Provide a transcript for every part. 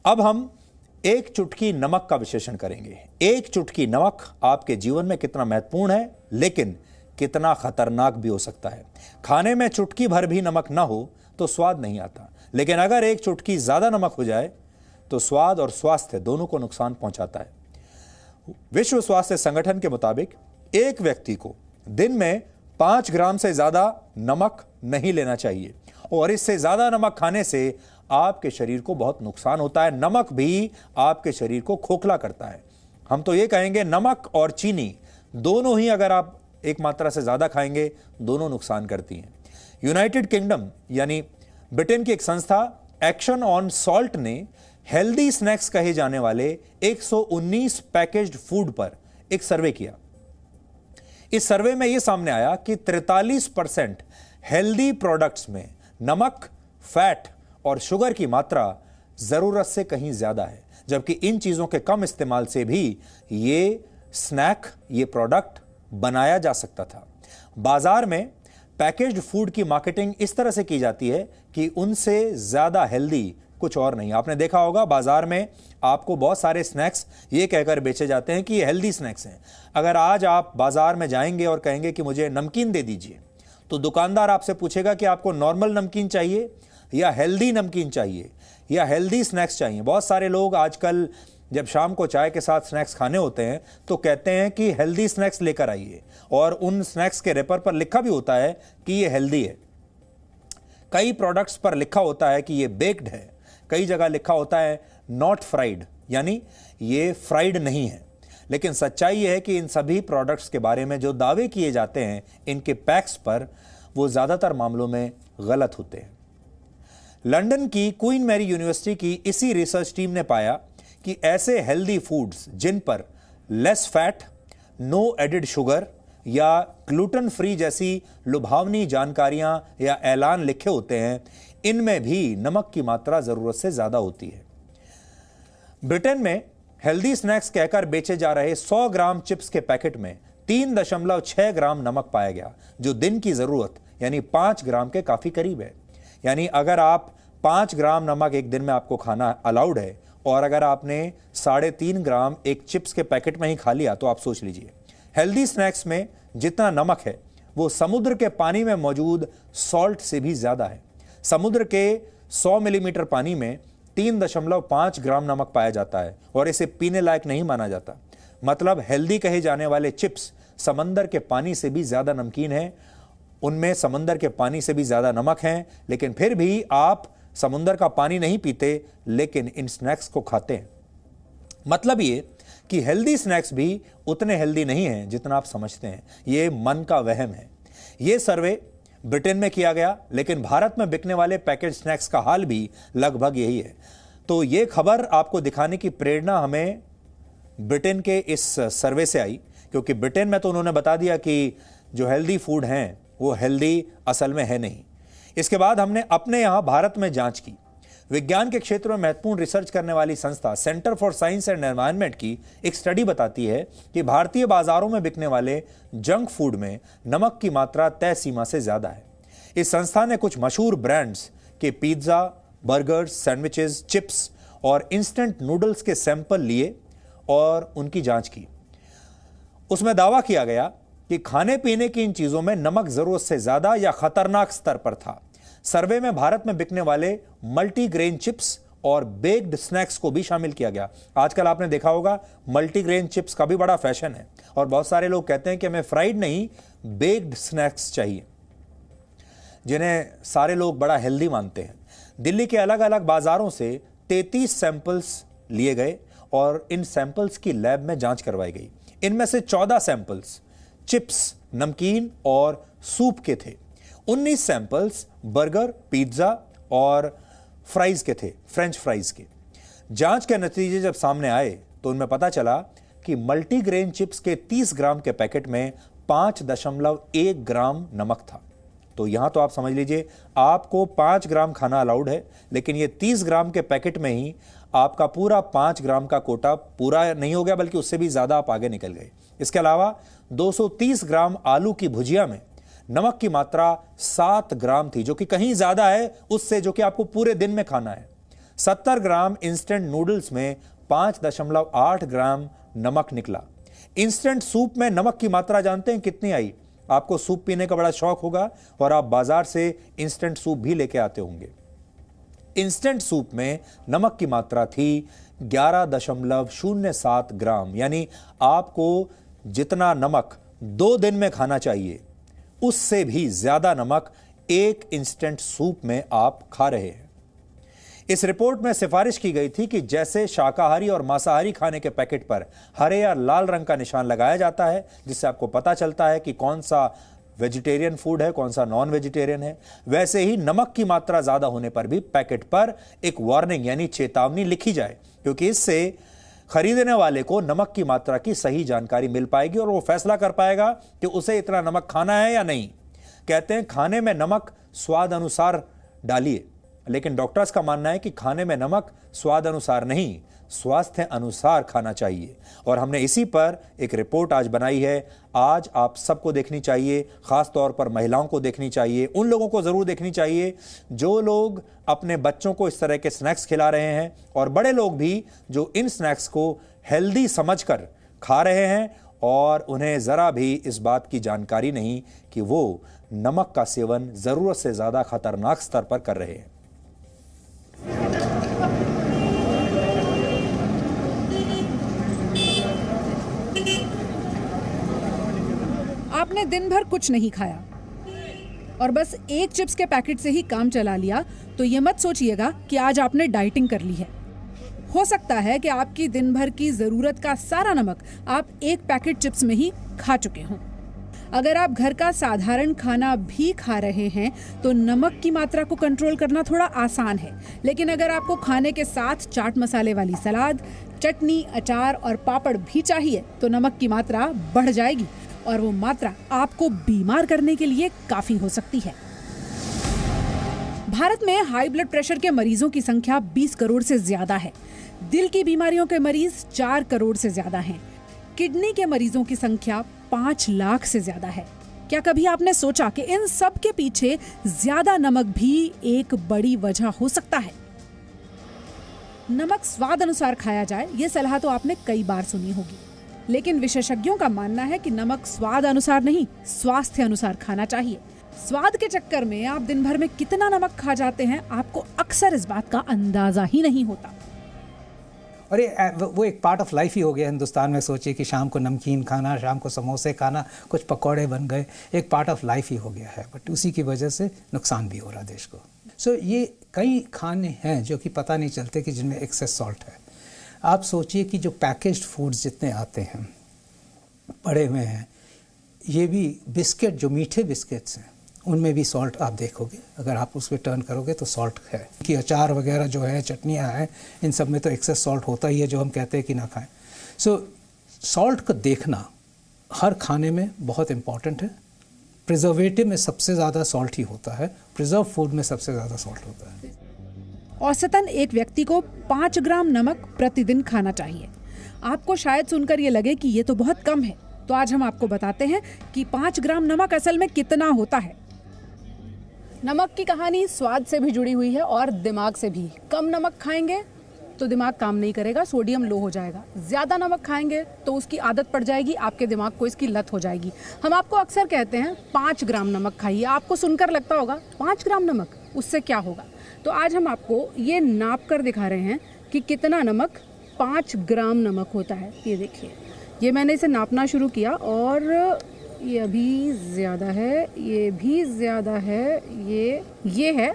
अब हम एक चुटकी नमक का विश्लेषण करेंगे। एक चुटकी नमक आपके जीवन में कितना महत्वपूर्ण है, लेकिन कितना खतरनाक भी हो सकता है। खाने में चुटकी भर भी नमक ना हो तो स्वाद नहीं आता, लेकिन अगर एक चुटकी ज्यादा नमक हो जाए तो स्वाद और स्वास्थ्य दोनों को नुकसान पहुंचाता है। विश्व स्वास्थ्य संगठन के मुताबिक एक व्यक्ति को दिन में 5 ग्राम से ज्यादा नमक नहीं लेना चाहिए, और इससे ज्यादा नमक खाने से आपके शरीर को बहुत नुकसान होता है। नमक भी आपके शरीर को खोखला करता है। हम तो ये कहेंगे नमक और चीनी दोनों ही अगर आप एक मात्रा से ज्यादा खाएंगे, दोनों नुकसान करती हैं। यूनाइटेड किंगडम यानी ब्रिटेन की एक संस्था एक्शन ऑन सॉल्ट ने हेल्दी स्नैक्स कहे जाने वाले 119 पैकेज्ड फूड पर एक सर्वे किया। इस सर्वे में यह सामने आया कि 43% हेल्दी प्रोडक्ट्स में नमक, फैट और शुगर की मात्रा जरूरत से कहीं ज्यादा है, जबकि इन चीजों के कम इस्तेमाल से भी ये स्नैक, ये प्रोडक्ट बनाया जा सकता था। बाजार में पैकेज्ड फूड की मार्केटिंग इस तरह से की जाती है कि उनसे ज्यादा हेल्दी कुछ और नहीं। आपने देखा होगा बाजार में आपको बहुत सारे स्नैक्स ये कहकर बेचे जाते हैं कि ये हेल्दी स्नैक्स हैं। अगर आज आप बाजार में जाएंगे और कहेंगे कि मुझे नमकीन दे दीजिए, तो दुकानदार आपसे पूछेगा कि आपको नॉर्मल नमकीन चाहिए या हेल्दी नमकीन चाहिए या हेल्दी स्नैक्स चाहिए। बहुत सारे लोग आजकल जब शाम को चाय के साथ स्नैक्स खाने होते हैं तो कहते हैं कि हेल्दी स्नैक्स लेकर आइए, और उन स्नैक्स के रेपर पर लिखा भी होता है कि ये हेल्दी है। कई प्रोडक्ट्स पर लिखा होता है कि ये बेक्ड है, कई जगह लिखा होता है नॉट फ्राइड, यानी ये फ्राइड नहीं है। लेकिन सच्चाई यह है कि इन सभी प्रोडक्ट्स के बारे में जो दावे किए जाते हैं इनके पैक्स पर, वो ज्यादातर मामलों में गलत होते हैं। लंदन की क्वीन मैरी यूनिवर्सिटी की इसी रिसर्च टीम ने पाया कि ऐसे हेल्दी फूड्स जिन पर less fat, no added sugar या ग्लूटेन फ्री जैसी लुभावनी जानकारियां या ऐलान लिखे होते हैं, इनमें भी नमक की मात्रा जरूरत से ज्यादा होती है। ब्रिटेन में हेल्दी स्नैक्स कहकर बेचे जा रहे 100 ग्राम चिप्स के पैकेट में 3.6 ग्राम नमक पाया गया, जो दिन की जरूरत यानी 5 ग्राम के काफी करीब है। यानी अगर आप 5 ग्राम नमक एक दिन में आपको खाना अलाउड है, और अगर आपने 3.5 ग्राम एक चिप्स के पैकेट में ही खा लिया, तो आप सोच लीजिए हेल्दी स्नैक्स में जितना नमक है वो समुद्र के पानी में मौजूद सॉल्ट से भी ज्यादा है। समुद्र के 100 मिलीमीटर पानी में 3.5 ग्राम नमक पाया जाता है, और इसे पीने लायक नहीं माना जाता। मतलब हेल्दी कहे जाने वाले चिप्स समंदर के पानी से भी ज्यादा नमकीन है, उनमें समंदर के पानी से भी ज्यादा नमक है, लेकिन फिर भी आप समुंदर का पानी नहीं पीते, लेकिन इन स्नैक्स को खाते हैं। मतलब ये कि हेल्दी स्नैक्स भी उतने हेल्दी नहीं हैं जितना आप समझते हैं। ये मन का वहम है। ये सर्वे ब्रिटेन में किया गया, लेकिन भारत में बिकने वाले पैकेज स्नैक्स का हाल भी लगभग यही है। तो ये खबर आपको दिखाने की प्रेरणा हमें ब्रिटेन के इस सर्वे से आई, क्योंकि ब्रिटेन में तो उन्होंने बता दिया कि जो हेल्दी फूड हैं वो हेल्दी असल में है नहीं। इसके बाद हमने अपने यहां भारत में जांच की। विज्ञान के क्षेत्र में महत्वपूर्ण रिसर्च करने वाली संस्था centre for science and environment की एक स्टडी बताती है कि भारतीय बाजारों में बिकने वाले जंक फूड में नमक की मात्रा तय सीमा से ज्यादा है। इस संस्था ने कुछ मशहूर ब्रांड्स के पिज्जा, बर्गर्स, सैंडविचेस, चिप्स और इंस्टेंट नूडल्स के सैंपल लिए और उनकी जांच की। उसमें दावा किया गया कि खाने पीने की इन चीजों में नमक जरूरत से ज्यादा या खतरनाक स्तर पर था। सर्वे में भारत में बिकने वाले मल्टीग्रेन चिप्स और बेक्ड स्नैक्स को भी शामिल किया गया। आजकल आपने देखा होगा मल्टीग्रेन चिप्स का भी बड़ा फैशन है, और बहुत सारे लोग कहते हैं कि हमें फ्राइड नहीं, बेक्ड स्नैक्स चाहिए, जिन्हें सारे लोग बड़ा हेल्दी मानते हैं। दिल्ली के अलग अलग बाजारों से 33 सैंपल्स लिए गए और इन सैंपल्स की लैब में जांच करवाई गई। इनमें से 14 सैंपल्स चिप्स, नमकीन और सूप के थे। 19 सैंपल्स बर्गर, पिज्जा और फ्राइज के थे, फ्रेंच फ्राइज के। जांच के नतीजे जब सामने आए तो उनमें पता चला कि मल्टीग्रेन चिप्स के 30 ग्राम के पैकेट में 5.1 ग्राम नमक था। तो यहां तो आप समझ लीजिए आपको 5 ग्राम खाना अलाउड है, लेकिन ये 30 ग्राम के पैकेट में ही आपका पूरा 5 ग्राम का कोटा पूरा नहीं हो गया, बल्कि उससे भी ज्यादा आप आगे निकल गए। इसके अलावा 230 ग्राम आलू की भुजिया में नमक की मात्रा 7 ग्राम थी, जो कि कहीं ज्यादा है उससे जो कि आपको पूरे दिन में खाना है। 70 ग्राम इंस्टेंट नूडल्स में 5.8 ग्राम नमक निकला। इंस्टेंट सूप में नमक की मात्रा जानते हैं कितनी आई? आपको सूप पीने का बड़ा शौक होगा और आप बाजार से इंस्टेंट सूप भी लेके आते होंगे। इंस्टेंट सूप में नमक की मात्रा थी 11.07 ग्राम, यानी आपको जितना नमक 2 दिन में खाना चाहिए उससे भी ज्यादा नमक एक इंस्टेंट सूप में आप खा रहे हैं। इस रिपोर्ट में सिफारिश की गई थी कि जैसे शाकाहारी और मांसाहारी खाने के पैकेट पर हरे या लाल रंग का निशान लगाया जाता है जिससे आपको पता चलता है कि कौन सा वेजिटेरियन फूड है, कौन सा नॉन वेजिटेरियन है, वैसे ही नमक की मात्रा ज्यादा होने पर भी पैकेट पर एक वार्निंग यानी चेतावनी लिखी जाए, क्योंकि इससे खरीदने वाले को नमक की मात्रा की सही जानकारी मिल पाएगी और वो फैसला कर पाएगा कि उसे इतना नमक खाना है या नहीं। कहते हैं खाने में नमक स्वाद अनुसार डालिए, लेकिन डॉक्टर्स का मानना है कि खाने में नमक स्वाद अनुसार नहीं, स्वास्थ्य अनुसार खाना चाहिए। और हमने इसी पर एक रिपोर्ट आज बनाई है। आज आप सबको देखनी चाहिए, खास तौर पर महिलाओं को देखनी चाहिए, उन लोगों को जरूर देखनी चाहिए जो लोग अपने बच्चों को इस तरह के स्नैक्स खिला रहे हैं, और बड़े लोग भी जो इन स्नैक्स को हेल्दी समझकर खा रहे हैं और उन्हें जरा भी इस बात की जानकारी नहीं कि वो नमक का सेवन जरूरत से ज्यादा खतरनाक स्तर पर कर रहे हैं। आपने दिन भर कुछ नहीं खाया और बस एक चिप्स के पैकेट से ही काम चला लिया, तो ये मत सोचिएगा कि आज आपने डाइटिंग कर ली है। हो सकता है कि आपकी दिन भर की जरूरत का सारा नमक आप एक पैकेट चिप्स में ही खा चुके हों। अगर आप घर का साधारण खाना भी खा रहे हैं तो नमक की मात्रा को कंट्रोल करना थोड़ा आसान है, लेकिन अगर आपको खाने के साथ चाट मसाले वाली सलाद, चटनी, अचार और पापड़ भी चाहिए तो नमक की मात्रा बढ़ जाएगी और वो मात्रा आपको बीमार करने के लिए काफी हो सकती है। भारत में हाई ब्लड प्रेशर के मरीजों की संख्या 20 करोड़ से ज्यादा है। दिल की बीमारियों के मरीज 4 करोड़ से ज्यादा हैं। किडनी के मरीजों की संख्या 5 लाख से ज्यादा है। क्या कभी आपने सोचा कि इन सब के पीछे ज्यादा नमक भी एक बड़ी वजह हो सकता है? नमक स्वाद अनुसार खाया जाए, ये सलाह तो आपने कई बार सुनी होगी, लेकिन विशेषज्ञों का मानना है कि नमक स्वाद अनुसार नहीं, स्वास्थ्य अनुसार खाना चाहिए। स्वाद के चक्कर में आप दिन भर में कितना नमक खा जाते हैं, आपको अक्सर इस बात का अंदाजा ही नहीं होता। और ये वो एक पार्ट ऑफ लाइफ ही हो गया हिंदुस्तान में। सोचिए कि शाम को नमकीन खाना, शाम को समोसे खाना, कुछ पकौड़े बन गए, एक पार्ट ऑफ लाइफ ही हो गया है। बट उसी की वजह से नुकसान भी हो रहा है देश को। सो ये कई खाने हैं जो कि पता नहीं चलते कि जिनमें एक्सेस सॉल्ट है। आप सोचिए कि जो पैकेज्ड फूड्स जितने आते हैं, पड़े हुए हैं, ये भी बिस्किट, जो मीठे बिस्किट्स हैं, उनमें भी सॉल्ट आप देखोगे, अगर आप उस पर टर्न करोगे तो सॉल्ट है। कि अचार वगैरह जो है, चटनियाँ हैं, इन सब में तो एक्सेस सॉल्ट होता ही है जो हम कहते हैं कि ना खाएं। सो सॉल्ट को देखना हर खाने में बहुत इम्पॉर्टेंट है। प्रिजर्वेटिव में सबसे ज़्यादा सॉल्ट ही होता है, प्रिजर्व फूड में सबसे ज़्यादा सॉल्ट होता है। औसतन एक व्यक्ति को 5 ग्राम नमक प्रतिदिन खाना चाहिए। आपको शायद सुनकर ये लगे कि ये तो बहुत कम है, तो आज हम आपको बताते हैं कि 5 ग्राम नमक असल में कितना होता है। नमक की कहानी स्वाद से भी जुड़ी हुई है और दिमाग से भी। कम नमक खाएंगे तो दिमाग काम नहीं करेगा, सोडियम लो हो जाएगा। ज़्यादा नमक खाएंगे तो उसकी आदत पड़ जाएगी, आपके दिमाग को इसकी लत हो जाएगी। हम आपको अक्सर कहते हैं 5 ग्राम नमक खाइए। आपको सुनकर लगता होगा 5 ग्राम नमक, उससे क्या होगा? तो आज हम आपको ये नाप कर दिखा रहे हैं कि कितना नमक 5 ग्राम नमक होता है। ये देखिए, ये मैंने इसे नापना शुरू किया और ये अभी ज़्यादा है, ये भी ज़्यादा है, ये है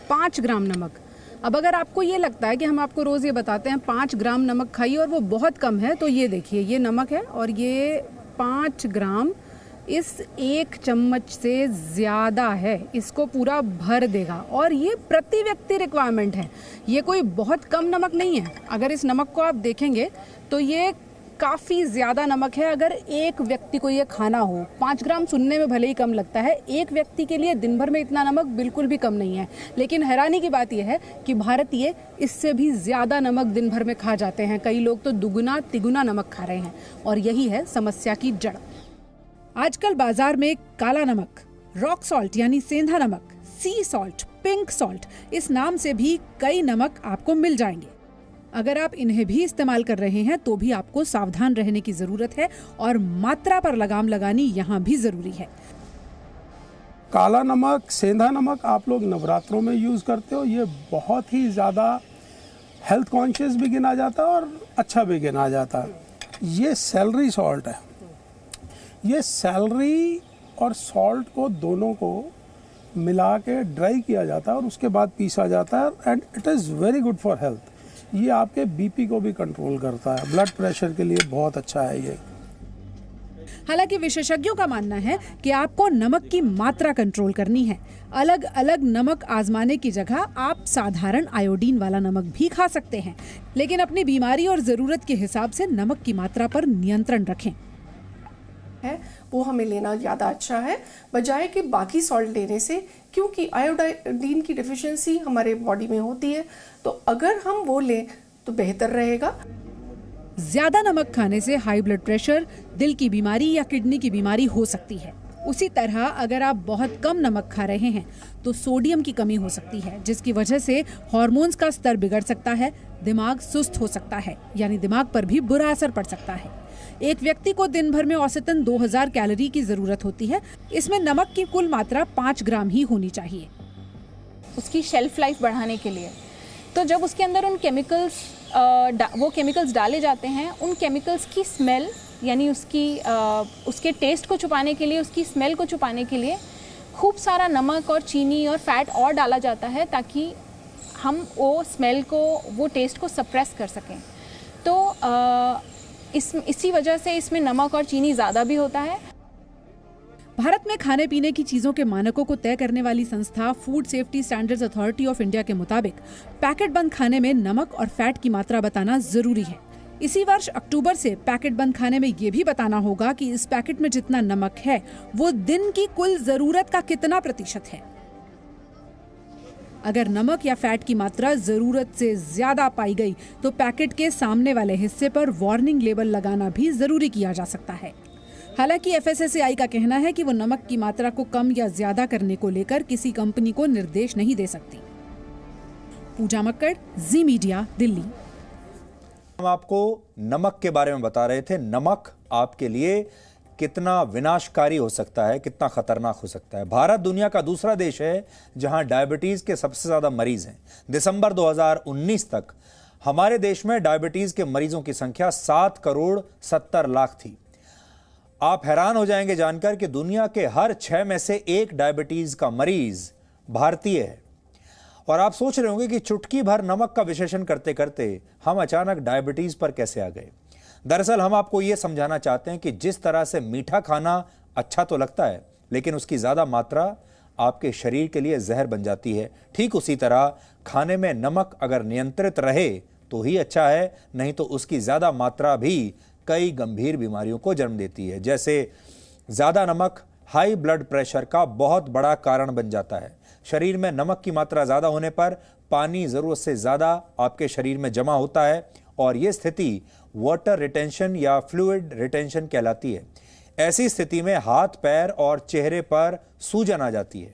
5 ग्राम नमक। अब अगर आपको ये लगता है कि हम आपको रोज़ ये बताते हैं 5 ग्राम नमक खाइए और वो बहुत कम है, तो ये देखिए, ये नमक है और ये 5 ग्राम इस 1 चम्मच से ज़्यादा है। इसको पूरा भर देगा और ये प्रति व्यक्ति रिक्वायरमेंट है। ये कोई बहुत कम नमक नहीं है। अगर इस नमक को आप देखेंगे तो ये काफ़ी ज़्यादा नमक है अगर एक व्यक्ति को ये खाना हो। 5 ग्राम सुनने में भले ही कम लगता है, एक व्यक्ति के लिए दिन भर में इतना नमक बिल्कुल भी कम नहीं है। लेकिन हैरानी की बात यह है कि भारतीय इससे भी ज़्यादा नमक दिन भर में खा जाते हैं। कई लोग तो दुगुना तिगुना नमक खा रहे हैं और यही है समस्या की जड़। आजकल बाजार में काला नमक, रॉक सॉल्ट यानी सेंधा नमक, सी सॉल्ट, पिंक सॉल्ट, इस नाम से भी कई नमक आपको मिल जाएंगे। अगर आप इन्हें भी इस्तेमाल कर रहे हैं तो भी आपको सावधान रहने की जरूरत है और मात्रा पर लगाम लगानी यहाँ भी जरूरी है। काला नमक, सेंधा नमक आप लोग नवरात्रों में यूज़ करते हो, ये बहुत ही ज़्यादा हेल्थ कॉन्शियस भी गिना जाता है और अच्छा भी गिना जाता है। ये सेलरी सॉल्ट है। ये सेलरी और सॉल्ट को दोनों को मिला के ड्राई किया जाता है और उसके बाद पीसा जाता है and it is very good for health. ये आपके बीपी को भी कंट्रोल करता है, ब्लड प्रेशर के लिए बहुत अच्छा है ये। हालांकि विशेषज्ञों का मानना है कि आपको नमक की मात्रा कंट्रोल करनी है। अलग अलग नमक आजमाने की जगह आप साधारण आयोडीन वाला नमक भी खा सकते हैं, लेकिन अपनी बीमारी और जरूरत के हिसाब से नमक की मात्रा पर नियंत्रण रखें। है वो हमें लेना ज़्यादा अच्छा है बजाय कि बाकी सॉल्ट लेने से, क्योंकि आयोडीन की डिफिशिएंसी हमारे बॉडी में होती है, तो अगर हम वो लें तो बेहतर रहेगा। ज्यादा नमक खाने से हाई ब्लड प्रेशर, दिल की बीमारी या किडनी की बीमारी हो सकती है। उसी तरह अगर आप बहुत कम नमक खा रहे हैं तो सोडियम की कमी हो सकती है, जिसकी वजह से हार्मोन्स का स्तर बिगड़ सकता है, दिमाग सुस्त हो सकता है, यानी दिमाग पर भी बुरा असर पड़ सकता है। एक व्यक्ति को दिन भर में औसतन 2000 कैलोरी की जरूरत होती है। इसमें नमक की कुल मात्रा 5 ग्राम ही होनी चाहिए। उसकी शेल्फ लाइफ बढ़ाने के लिए तो जब उसके अंदर उन वो केमिकल्स डाले जाते हैं, उन केमिकल्स की स्मेल यानी उसके टेस्ट को छुपाने के लिए, उसकी स्मेल को छुपाने के लिए खूब सारा नमक और चीनी और फैट और डाला जाता है ताकि हम वो स्मेल को, वो टेस्ट को सप्रेस कर सकें। तो इसी वजह से इसमें नमक और चीनी ज़्यादा भी होता है। भारत में खाने पीने की चीजों के मानकों को तय करने वाली संस्था food safety standards authority of India के मुताबिक पैकेट बंद खाने में नमक और फैट की मात्रा बताना जरूरी है। इसी वर्ष अक्टूबर से पैकेट बंद खाने में ये भी बताना होगा कि इस पैकेट में जितना नमक है वो दिन की कुल जरूरत का कितना प्रतिशत है। अगर नमक या फैट की मात्रा जरूरत से ज्यादा पाई गई तो पैकेट के सामने वाले हिस्से पर वार्निंग लेबल लगाना भी जरूरी किया जा सकता है। हालांकि FSSAI का कहना है कि वो नमक की मात्रा को कम या ज्यादा करने को लेकर किसी कंपनी को निर्देश नहीं दे सकती। पूजा मक्कड़, जी मीडिया, दिल्ली। हम आपको नमक के बारे में बता रहे थे। नमक आपके लिए कितना विनाशकारी हो सकता है, कितना खतरनाक हो सकता है। भारत दुनिया का दूसरा देश है जहां डायबिटीज के सबसे ज्यादा मरीज हैं। दिसंबर 2019 तक हमारे देश में डायबिटीज के मरीजों की संख्या 7 करोड़ 70 लाख थी। आप हैरान हो जाएंगे जानकर कि दुनिया के हर 6 में से 1 डायबिटीज का मरीज भारतीय है। और आप सोच रहे होंगे कि चुटकी भर नमक का विश्लेषण करते करते हम अचानक डायबिटीज पर कैसे आ गए। दरअसल हम आपको यह समझाना चाहते हैं कि जिस तरह से मीठा खाना अच्छा तो लगता है, लेकिन उसकी ज्यादा मात्रा आपके शरीर के लिए जहर बन जाती है। ठीक उसी तरह खाने में नमक अगर नियंत्रित रहे तो ही अच्छा है, नहीं तो उसकी ज्यादा मात्रा भी कई गंभीर बीमारियों को जन्म देती है। जैसे ज्यादा नमक हाई ब्लड प्रेशर का बहुत बड़ा कारण बन जाता है। शरीर में नमक की मात्रा ज्यादा होने पर पानी जरूरत से ज्यादा आपके शरीर में जमा होता है और यह स्थिति वाटर रिटेंशन या फ्लूइड रिटेंशन कहलाती है। ऐसी स्थिति में हाथ, पैर और चेहरे पर सूजन आ जाती है।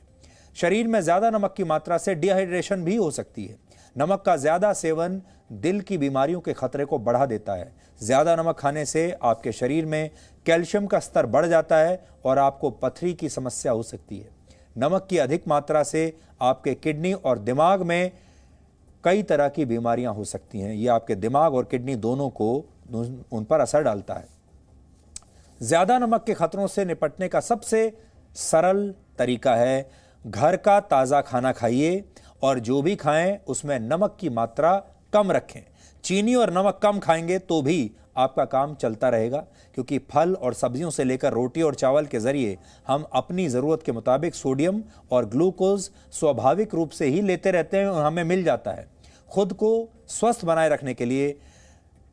शरीर में ज्यादा नमक की मात्रा से डिहाइड्रेशन भी हो सकती है। नमक का ज्यादा सेवन दिल की बीमारियों के खतरे को बढ़ा देता है। ज्यादा नमक खाने से आपके शरीर में कैल्शियम का स्तर बढ़ जाता है और आपको पथरी की समस्या हो सकती है। नमक की अधिक मात्रा से आपके किडनी और दिमाग में कई तरह की बीमारियां हो सकती हैं। यह आपके दिमाग और किडनी दोनों को उन पर असर डालता है। ज्यादा नमक के खतरों से निपटने का सबसे सरल तरीका है घर का ताजा खाना खाइए और जो भी खाएं उसमें नमक की मात्रा कम रखें। चीनी और नमक कम खाएंगे तो भी आपका काम चलता रहेगा, क्योंकि फल और सब्जियों से लेकर रोटी और चावल के जरिए हम अपनी ज़रूरत के मुताबिक सोडियम और ग्लूकोज स्वाभाविक रूप से ही लेते रहते हैं और हमें मिल जाता है। खुद को स्वस्थ बनाए रखने के लिए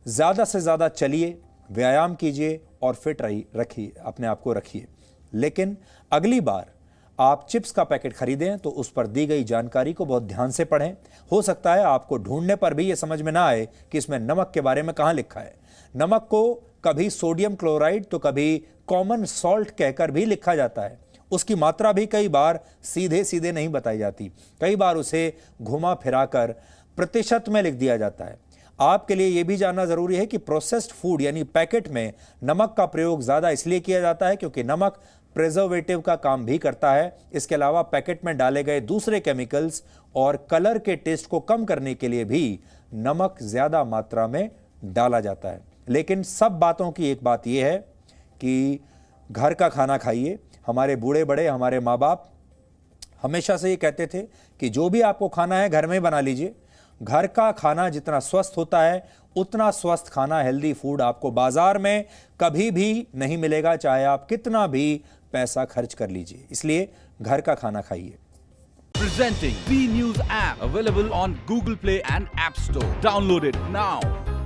ज़्यादा से ज़्यादा चलिए, व्यायाम कीजिए और फिट रखिए, अपने आप को रखिए। लेकिन अगली बार आप चिप्स का पैकेट खरीदें तो उस पर दी गई जानकारी को बहुत ध्यान से पढ़ें। हो सकता है आपको ढूंढने पर भी यह समझ में ना आए कि इसमें नमक के बारे में कहां लिखा है। नमक को कभी सोडियम क्लोराइड तो कभी कॉमन सॉल्ट कहकर भी लिखा जाता है। उसकी मात्रा भी कई बार सीधे सीधे नहीं बताई जाती, कई बार उसे घुमा फिराकर प्रतिशत में लिख दिया जाता है। आपके लिए यह भी जानना जरूरी है कि प्रोसेस्ड फूड यानी पैकेट में नमक का प्रयोग ज्यादा इसलिए किया जाता है क्योंकि नमक प्रिजर्वेटिव का काम भी करता है। इसके अलावा पैकेट में डाले गए दूसरे केमिकल्स और कलर के टेस्ट को कम करने के लिए भी नमक ज्यादा मात्रा में डाला जाता है। लेकिन सब बातों की एक बात यह है कि घर का खाना खाइए। हमारे बूढ़े बड़े, हमारे माँ बाप हमेशा से ये कहते थे कि जो भी आपको खाना है घर में बना लीजिए। घर का खाना जितना स्वस्थ होता है उतना स्वस्थ खाना, हेल्दी फूड आपको बाजार में कभी भी नहीं मिलेगा, चाहे आप कितना भी पैसा खर्च कर लीजिए। इसलिए घर का खाना खाइए। Presenting B News app, available on Google Play and App Store. Download it now.